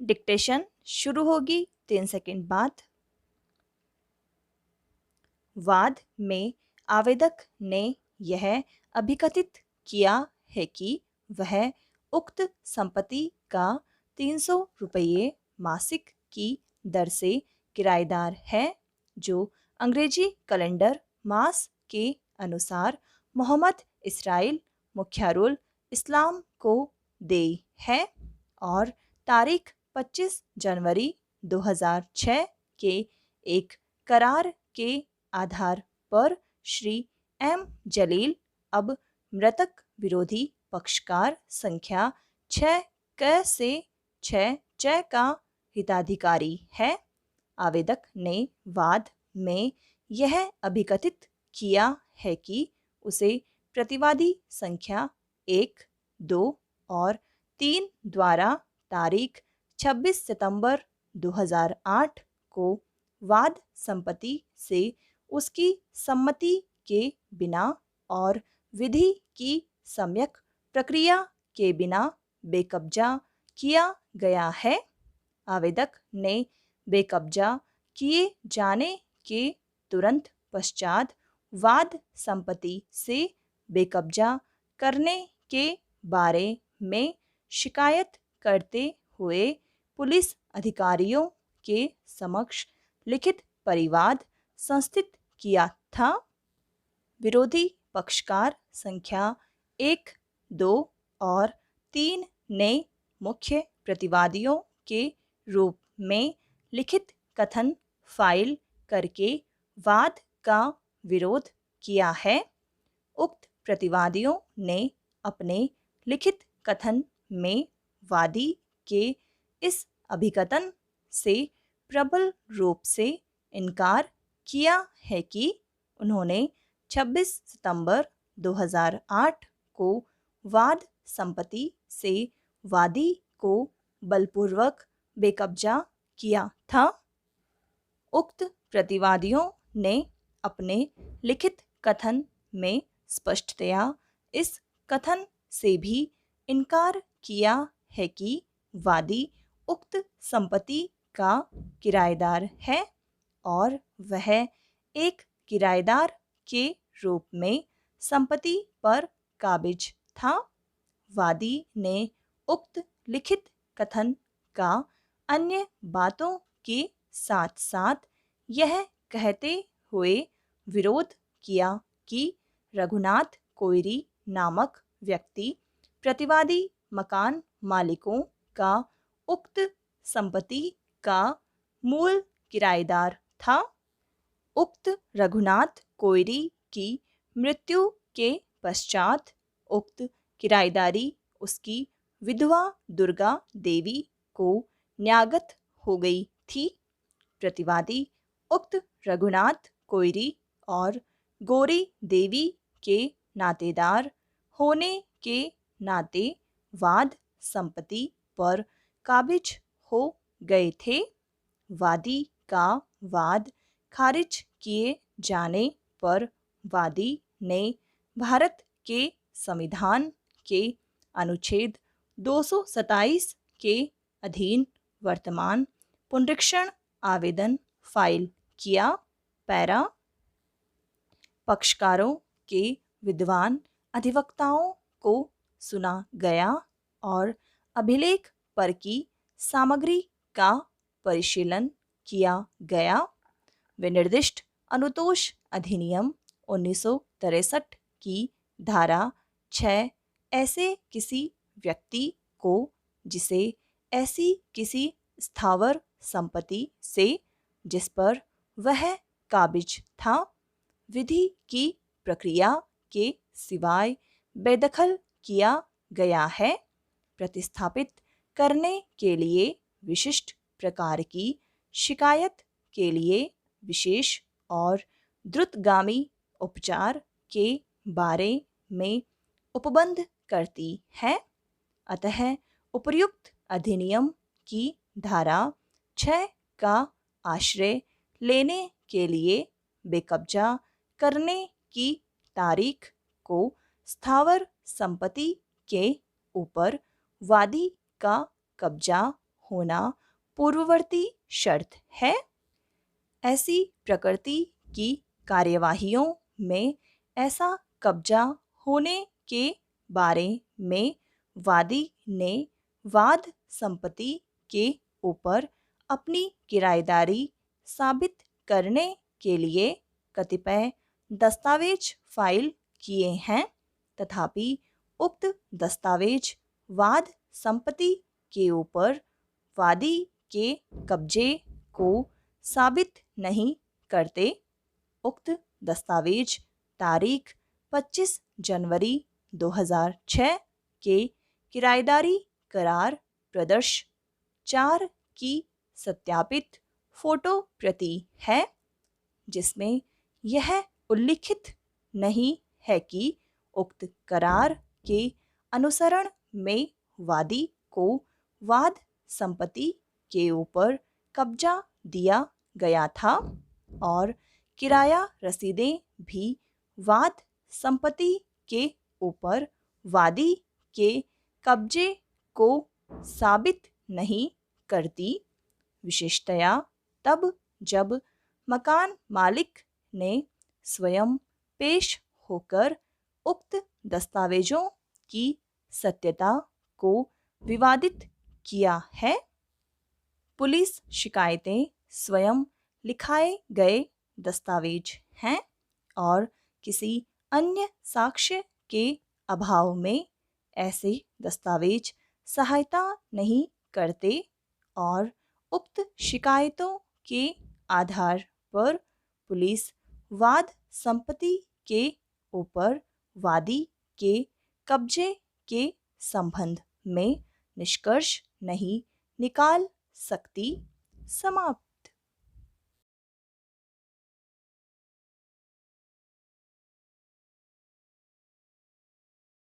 Dictation शुरू होगी 3 second बाद। वाद में आवेदक ने यह अभिकथित किया है कि वह उक्त संपत्ति का 300 रुपये मासिक की दर से किराएदार है, जो अंग्रेजी कैलेंडर मास के अनुसार मोहम्मद इसराइल मुख्यारुल इस्लाम को दे है, और तारीख 25 जनवरी 2006 के एक करार के आधार पर श्री एम जलील अब मृतक विरोधी पक्षकार संख्या 6 क से 6 च का हिताधिकारी है। आवेदक ने वाद में यह अभिकथित किया है कि उसे प्रतिवादी संख्या 1, 2 और 3 द्वारा तारीख 26 सितंबर 2008 को वाद संपत्ति से उसकी सम्मति के बिना और विधि की सम्यक प्रक्रिया के बिना बेकब्जा किया गया है। आवेदक ने बेकब्जा किए जाने के तुरंत पश्चात वाद संपत्ति से बेकब्जा करने के बारे में शिकायत करते हुए पुलिस अधिकारियों के समक्ष लिखित परिवाद संस्थित किया था। विरोधी पक्षकार संख्या 1, 2 और 3 ने मुख्य प्रतिवादियों के रूप में लिखित कथन फाइल करके वाद का विरोध किया है। उक्त प्रतिवादियों ने अपने लिखित कथन में वादी के इस अभिकथन से प्रबल रूप से इनकार किया है कि उन्होंने 26 सितंबर 2008 को वाद संपत्ति से वादी को बलपूर्वक बेकब्जा किया था। उक्त प्रतिवादियों ने अपने लिखित कथन में स्पष्टतया इस कथन से भी इनकार किया है कि वादी उक्त संपत्ति का किराएदार है और वह एक किराएदार के रूप में संपत्ति पर काबिज था। वादी ने उक्त लिखित कथन का अन्य बातों के साथ साथ यह कहते हुए विरोध किया कि रघुनाथ कोइरी नामक व्यक्ति प्रतिवादी मकान मालिकों का उक्त संपत्ति का मूल किराएदार था। उक्त रघुनाथ कोइरी की मृत्यु के पश्चात उक्त किराएदारी उसकी विधवा दुर्गा देवी को न्यागत हो गई थी। प्रतिवादी उक्त रघुनाथ कोइरी और गौरी देवी के नातेदार होने के नाते वाद संपत्ति पर काबिज हो गए थे। वादी का वाद खारिज किए जाने पर वादी ने भारत के संविधान के अनुच्छेद 227 के अधीन वर्तमान पुनरीक्षण आवेदन फाइल किया। पैरा पक्षकारों के विद्वान अधिवक्ताओं को सुना गया और अभिलेख पर की सामग्री का परिशीलन किया गया। विनिर्दिष्ट अनुतोष अधिनियम 1963 की धारा 6 ऐसे किसी व्यक्ति को जिसे ऐसी किसी स्थावर संपत्ति से जिस पर वह काबिज था विधि की प्रक्रिया के सिवाय बेदखल किया गया है, प्रतिस्थापित करने के लिए विशिष्ट प्रकार की शिकायत के लिए विशेष और द्रुतगामी उपचार के बारे में उपबंध करती है। अतः उपर्युक्त अधिनियम की धारा 6 का आश्रय लेने के लिए बेकब्जा करने की तारीख को स्थावर संपत्ति के ऊपर वादी का कब्जा होना पूर्ववर्ती शर्त है। ऐसी प्रकृति की कार्यवाहियों में ऐसा कब्जा होने के बारे में वादी ने वाद संपत्ति के ऊपर अपनी किराएदारी साबित करने के लिए कतिपय दस्तावेज फाइल किए हैं, तथापि उक्त दस्तावेज वाद संपत्ति के ऊपर वादी के कब्जे को साबित नहीं करते। उक्त दस्तावेज तारीख 25 जनवरी 2006 के किराएदारी करार प्रदर्श 4 की सत्यापित फोटो प्रति है, जिसमें यह उल्लिखित नहीं है कि उक्त करार के अनुसरण में वादी को वाद संपत्ति के ऊपर कब्जा दिया गया था और किराया रसीदें भी वाद संपत्ति के ऊपर वादी के कब्जे को साबित नहीं करती, विशेषतया तब जब मकान मालिक ने स्वयं पेश होकर उक्त दस्तावेजों की सत्यता को विवादित किया है। पुलिस शिकायतें स्वयं लिखाए गए दस्तावेज हैं और किसी अन्य साक्ष्य के अभाव में ऐसे दस्तावेज सहायता नहीं करते और उक्त शिकायतों के आधार पर पुलिस वाद संपत्ति के ऊपर वादी के कब्जे के संबंध में निष्कर्ष नहीं निकाल सकती। समाप्त।